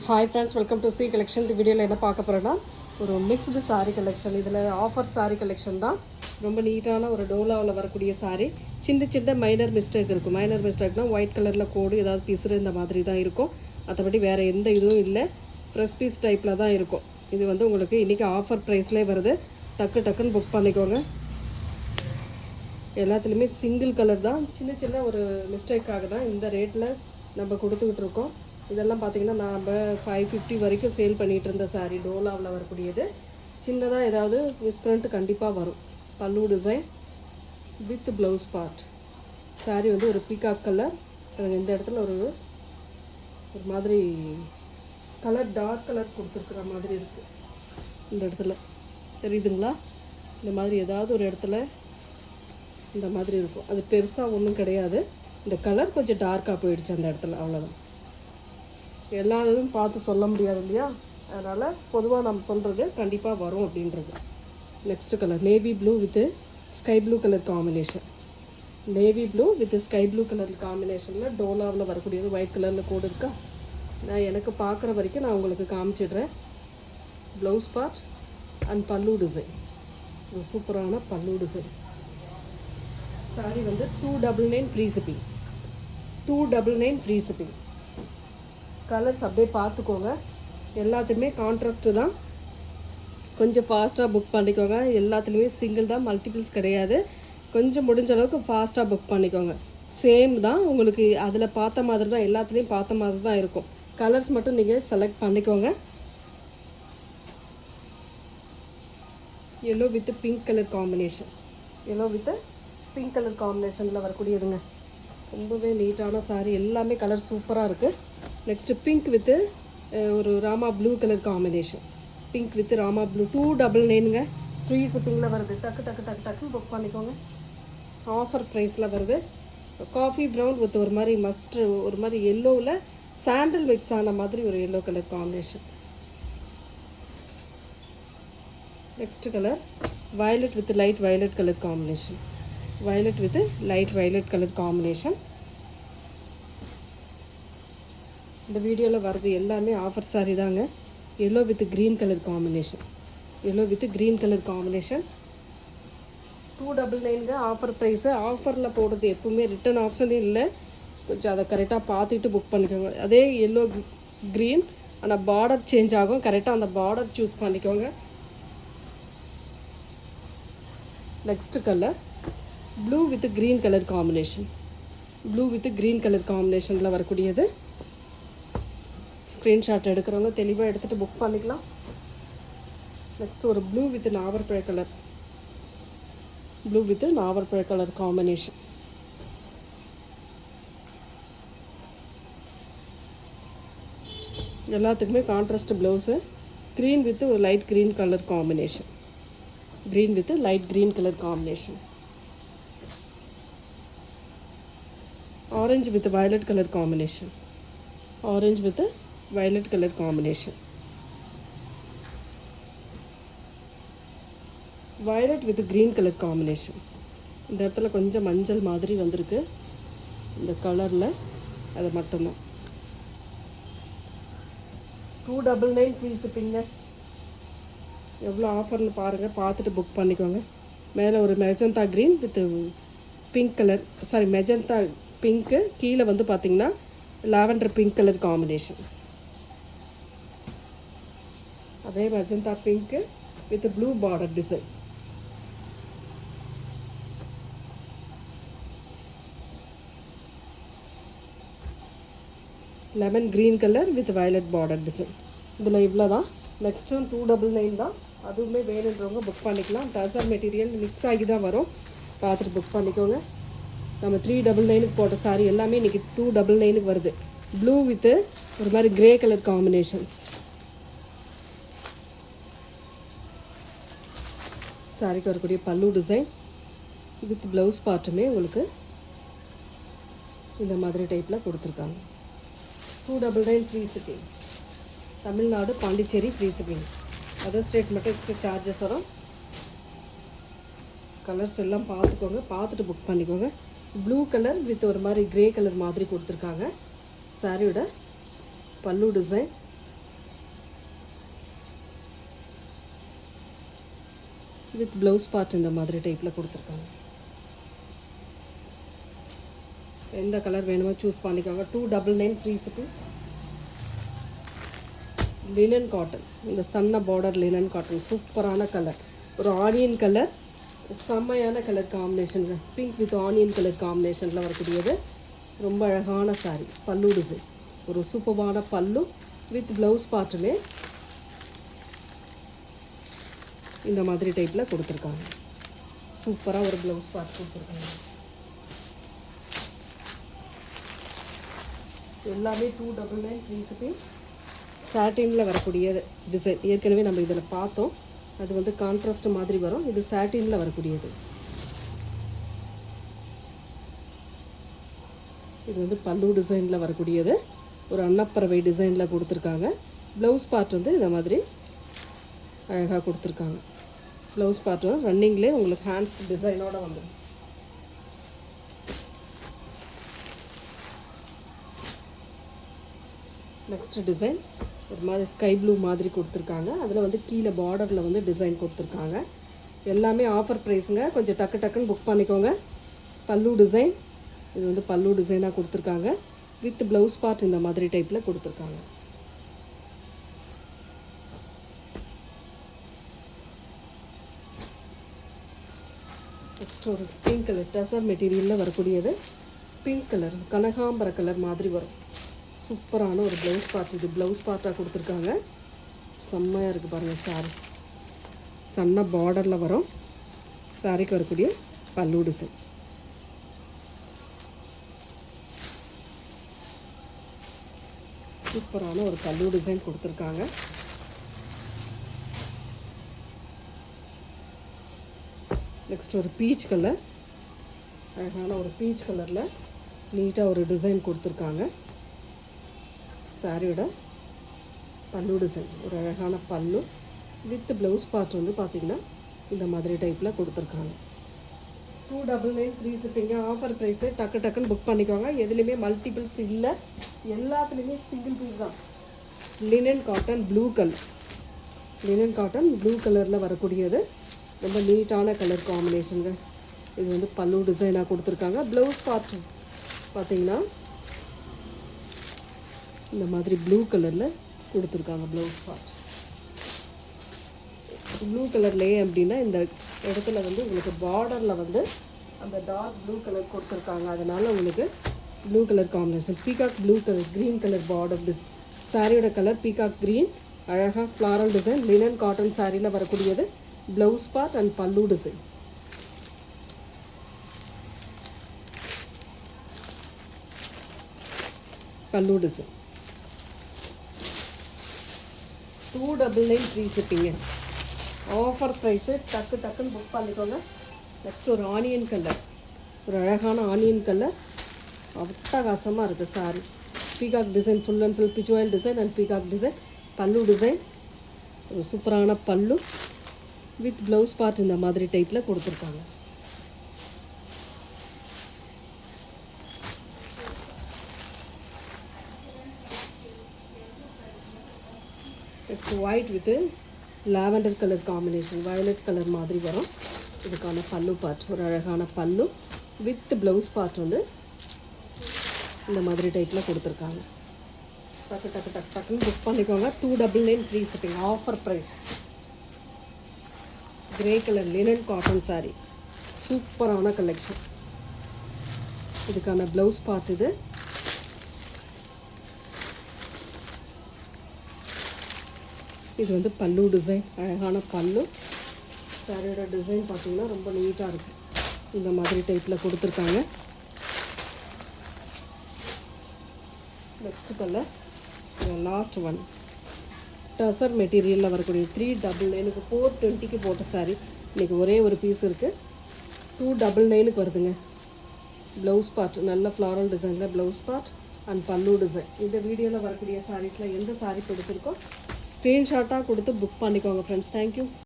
Hi friends, welcome to C collection. இந்த வீடியோவில் என்ன பார்க்க போகிறோன்னா ஒரு மிக்ஸ்டு சாரீ கலெக்ஷன். இதில் ஆஃபர் சாரீ கலெக்ஷன் தான். ரொம்ப நீட்டான ஒரு டோலாவில் வரக்கூடிய சாரீ. சின்ன சின்ன மைனர் மிஸ்டேக் இருக்கும். மைனர் மிஸ்டேக்னால் ஒயிட் கலரில் கோடு ஏதாவது பிசுறு இந்த மாதிரி தான் இருக்கும். மற்றபடி வேறு எந்த இதுவும் இல்லை. ஃப்ரெஷ் பீஸ் டைப்பில் தான் இருக்கும். இது வந்து உங்களுக்கு இன்றைக்கி ஆஃபர் ப்ரைஸ்லேயே வருது. டக்குன்னு புக் பண்ணிக்கோங்க. எல்லாத்துலேயுமே சிங்கிள் கலர் தான். சின்ன சின்ன ஒரு மிஸ்டேக்காக தான் இந்த ரேட்டில் நம்ம கொடுத்துக்கிட்டு இருக்கோம். இதெல்லாம் பார்த்திங்கன்னா நம்ம 550 வரைக்கும் சேல் பண்ணிகிட்டு இருந்த சாரீ. டோலாவில் வரக்கூடியது. சின்னதாக ஏதாவது மிஸ்பிரிண்ட் கண்டிப்பாக வரும். பல்லு design with blouse part. Sari வந்து ஒரு பீகாக் கலர். இந்த இடத்துல ஒரு மாதிரி கலர் டார்க் கலர் கொடுத்துருக்குற மாதிரி இருக்குது. இந்த இடத்துல தெரியுதுங்களா? இந்த மாதிரி ஏதாவது ஒரு இடத்துல இந்த மாதிரி இருக்கும். அது பெருசாக ஒன்றும் கிடையாது. இந்த கலர் கொஞ்சம் டார்க்காக போயிடுச்சு அந்த இடத்துல, அவ்வளோதான். எல்லாரும் பார்த்து சொல்ல முடியாது இல்லையா? அதனால் பொதுவாக நம்ம சொல்கிறது கண்டிப்பாக வரும் அப்படின்றது. Next colour navy blue with sky blue colour combination. Navy blue with sky blue colour காம்பினேஷனில் டோலாவில் வரக்கூடியது. ஒயிட் கலரில் கோடு இருக்கா? நான் எனக்கு பார்க்குற வரைக்கும் நான் உங்களுக்கு காமிச்சிடுறேன். Blouse part and pallu design. ஒரு சூப்பரான பல்லு டிசைன். சாரி வந்து 299 free shipping. 299 free shipping. Colours அப்படியே பார்த்துக்கோங்க. எல்லாத்துலேயுமே கான்ட்ராஸ்ட்டு தான். கொஞ்சம் ஃபாஸ்ட்டாக புக் பண்ணிக்கோங்க. எல்லாத்துலேயுமே சிங்கிள் தான், மல்டிபிள்ஸ் கிடையாது. கொஞ்சம் முடிஞ்ச அளவுக்கு ஃபாஸ்ட்டாக புக் பண்ணிக்கோங்க. சேம் தான் உங்களுக்கு அதில் பார்த்த மாதிரி தான், எல்லாத்துலேயும் பார்த்த மாதிரி தான் இருக்கும். கலர்ஸ் மட்டும் நீங்கள் செலக்ட் பண்ணிக்கோங்க. Yellow with pink colour combination. Yellow with pink colour காம்பினேஷனில் வரக்கூடியதுங்க. ரொம்பவே நீட்டான சாரீ. எல்லாமே கலர் சூப்பராக இருக்குது. நெக்ஸ்ட்டு பிங்க் வித்து ஒரு Rama blue colour combination. Pink with Rama blue. 299ங்க. ஃப்ரீ ஷிப்பிங்கில் வருது. டக்குன்னு புக் பண்ணிக்கோங்க. ஆஃபர் ப்ரைஸில் வருது. காஃபி ப்ரௌன் வித் ஒரு மாதிரி ஒரு மாதிரி எல்லோவில் சாண்டில் மிக்ஸ் ஆன மாதிரி ஒரு yellow colour combination. Next colour violet with light violet colour combination. Violet with light violet colour combination. இந்த வீடியோவில் வர்றது எல்லாமே ஆஃபர் சாரீ தாங்க. Yellow with green colour combination. Yellow with green colour combination. 299ங்க ஆஃபர் ப்ரைஸு. ஆஃபரில் போடுறது எப்பவுமே ரிட்டன் ஆப்ஷனே இல்லை. கொஞ்சம் அதை கரெக்டாக பார்த்துட்டு புக் பண்ணிக்கோங்க. அதே எல்லோ க்ரீன் ஆனால் பார்டர் சேஞ்ச் ஆகும். கரெக்டாக அந்த பார்டர் சூஸ் பண்ணிக்கோங்க. Next colour blue with green colour combination. Blue with green colour காம்பினேஷனில் வரக்கூடியது. ஸ்க்ரீன்ஷாட் எடுக்கிறவங்க தெளிவாக எடுத்துகிட்டு புக் பண்ணிக்கலாம். நெக்ஸ்ட் ஒரு ப்ளூ வித் நாவற்பழ கலர். ப்ளூ வித் நாவற்பழ கலர் காம்பினேஷன். எல்லாத்துக்குமே கான்ட்ராஸ்ட் ப்ளவுஸு. க்ரீன் வித் ஒரு light green colour combination. Green with light green colour combination. Orange with violet colour combination. Orange with violet color combination. violet with green color combination. இந்த இடத்துல கொஞ்சம் மஞ்சள் மாதிரி வந்திருக்கு இந்த கலரில். அது மட்டும்தான். 299 ஃப்ரீ ஷிப்பிங்க. எவ்வளோ ஆஃபர்னு பாருங்கள். பார்த்துட்டு புக் பண்ணிக்கோங்க. மேலே ஒரு magenta green with pink colour, magenta pink. கீழே வந்து பார்த்திங்கன்னா லாவெண்டர் பிங்க் கலர் காம்பினேஷன். அதே magenta pink with blue border design. Lemon green colour with violet border design. இதில் இவ்வளோ தான். நெக்ஸ்ட்டு 299 தான். அதுவுமே வேணுன்றவங்க புக் பண்ணிக்கலாம். டசர் மெட்டீரியல் மிக்ஸ் ஆகி தான் வரும். பார்த்துட்டு புக் பண்ணிக்கோங்க. நம்ம 399க்கு போட்ட சாரீ எல்லாமே இன்றைக்கி 299க்கு வருது. ப்ளூ வித்து ஒரு மாதிரி க்ரே கலர் காம்பினேஷன். சாரிக்கு வரக்கூடிய பல்லு டிசைன் வித் ப்ளவுஸ் பார்ட்டுமே உங்களுக்கு இந்த மாதிரி டைப்பில் கொடுத்துருக்காங்க. 299 free shipping. Tamil Nadu, Pondicherry free shipping. Other state மட்டும் எக்ஸ்ட்ரா சார்ஜஸ் வரும். கலர்ஸ் எல்லாம் பார்த்துக்கோங்க. பார்த்துட்டு புக் பண்ணிக்கோங்க. ப்ளூ கலர் வித் ஒரு மாதிரி க்ரே கலர் மாதிரி கொடுத்துருக்காங்க. சாரியோட பல்லு டிசைன் வித் ப்ளவுஸ் பார்ட் இந்த மாதிரி டைப்பில் கொடுத்துருக்காங்க. எந்த கலர் வேணுமோ சூஸ் பண்ணிக்கோங்க. 299 ஃப்ரீ ஷிப்பிங். லினன் காட்டன், இந்த சன்ன பார்டர் லினன் காட்டன், சூப்பரான கலர், ஒரு ஆனியன் கலர், செம்மையான கலர் காம்பினேஷனுங்க. பிங்க் வித் ஆனியன் கலர் காம்பினேஷனில் வரக்கூடியது. ரொம்ப அழகான சாரீ. பல்லு டிசைன், ஒரு சூப்பரான பல்லு வித் ப்ளவுஸ் பார்ட்டுமே இந்த மாதிரி டைப்பில் கொடுத்துருக்காங்க. சூப்பராக ஒரு ப்ளவுஸ் பார்ட் கொடுத்துருக்காங்க. எல்லாமே 299 ஃப்ரீ ஷிப்பிங். சாட்டினில் வரக்கூடிய டிசைன் ஏற்கனவே நம்ம இதில் பார்த்தோம். அது வந்து கான்ட்ராஸ்ட் மாதிரி வரும். இது சாட்டினில் வரக்கூடியது. இது வந்து பல்லு டிசைனில் வரக்கூடியது. ஒரு அன்னப்பறவை டிசைனில் கொடுத்துருக்காங்க. ப்ளவுஸ் பார்ட் வந்து இந்த மாதிரி அழகாக கொடுத்துருக்காங்க. ப்ளவுஸ் பார்ட் வந்து ரன்னிங்லேயே உங்களுக்கு ஹேண்ட்ஸ் டிசைனோடு வந்துடும். நெக்ஸ்ட் டிசைன் ஒரு மாதிரி ஸ்கை ப்ளூ மாதிரி கொடுத்துருக்காங்க. அதில் வந்து கீழே பார்டரில் வந்து டிசைன் கொடுத்துருக்காங்க. எல்லாமே ஆஃபர் ப்ரைஸுங்க. கொஞ்சம் டக்கு டக்குன்னு புக் பண்ணிக்கோங்க. பல்லு டிசைன், இது வந்து பல்லு டிசைனாக கொடுத்துருக்காங்க. வித் ப்ளவுஸ் பார்ட் இந்த மாதிரி டைப்பில் கொடுத்துருக்காங்க. நெக்ஸ்ட் ஒரு பிங்க் கலர் டசர் மெட்டீரியலில் வரக்கூடியது. பிங்க் கலர் கனகாம்பர கலர் மாதிரி வரும். சூப்பரான ஒரு ப்ளவுஸ் பார்ட். இது ப்ளவுஸ் பார்ட்டாக கொடுத்துருக்காங்க. செம்மையாக இருக்குது பாருங்கள். சாரி சன்ன பார்டரில் வரும். சாரிக்கு வரக்கூடிய பல்லு டிசைன். சூப்பரான ஒரு பல்லு டிசைன் கொடுத்துருக்காங்க. நெக்ஸ்ட் ஒரு பீச் கலர், அழகான ஒரு பீச் கலரில் நீட்டாக ஒரு டிசைன் கொடுத்துருக்காங்க. சாரியோட பல்லு டிசைன், ஒரு அழகான பல்லு வித் ப்ளவுஸ் பார்ட் வந்து பார்த்திங்கன்னா இந்த மாதிரி டைப்பில் கொடுத்துருக்காங்க. 299 ஃப்ரீ ஷிப்பிங்க. Offer price. டக்கு டக்குன்னு புக் பண்ணிக்கோங்க. எதுலேயுமே மல்டிபிள்ஸ் இல்லை, எல்லாத்துலேயுமே சிங்கிள் பீஸ் தான். Linen cotton blue colour, linen cotton blue கலரில் வரக்கூடியது. ரொம்ப நீட்டான கலர் காம்பினேஷனுங்க. இது வந்து பல்லு டிசைனாக கொடுத்துருக்காங்க. ப்ளவுஸ் பார்ட் பார்த்திங்கன்னா இந்த மாதிரி ப்ளூ கலரில் கொடுத்துருக்காங்க. ப்ளவுஸ் பார்ட் ப்ளூ கலர்லேயே அப்படின்னா இந்த இடத்துல வந்து உங்களுக்கு பார்டரில் வந்து அந்த டார்க் ப்ளூ கலர் கொடுத்துருக்காங்க. அதனால் உங்களுக்கு blue colour combination. Peacock blue colour, green colour border சாரியோட கலர் பீகாக் க்ரீன். அழகாக ஃப்ளாரல் டிசைன். லினன் காட்டன் சாரியில் வரக்கூடியது. Blouse part and pallu design. Pallu design 299 free ஷிப்பிங்க. Offer price. டக்கு டக்குன்னு புக் பண்ணிக்கோங்க. நெக்ஸ்ட் ஒரு ஆனியன் கலர், ஒரு அழகான ஆனியன் கலர், அட்டகாசமாக இருக்குது sari. Peacock design, full and full பிச்சுவாயில் design and peacock design. Pallu design, ஒரு சூப்பரான பல்லு வித் ப்ளவுஸ் பார்ட் இந்த மாதிரி டைப்பில் கொடுத்துருக்காங்க. It's white with lavender colour combination, violet colour மாதிரி வரும். இதுக்கான பல்லு பார்ட், ஒரு அழகான பல்லு வித் ப்ளவுஸ் பார்ட் வந்து இந்த மாதிரி டைப்பில் கொடுத்துருக்காங்க. டக்கு டக்கு டக்கு டக்குன்னு புக் பண்ணிக்கோங்க. 299 free shipping. Offer price. Grey colour linen cotton sari, சூப்பரான கலெக்ஷன். இதுக்கான ப்ளவுஸ் பார்ட் இது. இது வந்து பல்லு டிசைன், அழகான பல்லு. சாரியோட டிசைன் பார்த்தீங்கன்னா ரொம்ப நீட்டாக இருக்குது. இந்த மாதிரி டைப்பில் கொடுத்துருக்காங்க. Next colour last one tussar மெட்டீரியலில் வரக்கூடிய 399. 420க்கு போட்ட சாரீ இன்றைக்கி ஒரே ஒரு பீஸ் இருக்குது. 299க்கு வருதுங்க. ப்ளவுஸ் பார்ட் நல்ல ஃப்ளாரல் டிசைனில் blouse part and pallu design. இந்த வீடியோவில் வரக்கூடிய சாரீஸில் எந்த சாரீ பிடிச்சிருக்கோ ஸ்க்ரீன்ஷாட்டாக கொடுத்து புக் பண்ணிக்கோங்க ஃப்ரெண்ட்ஸ். தேங்க்யூ.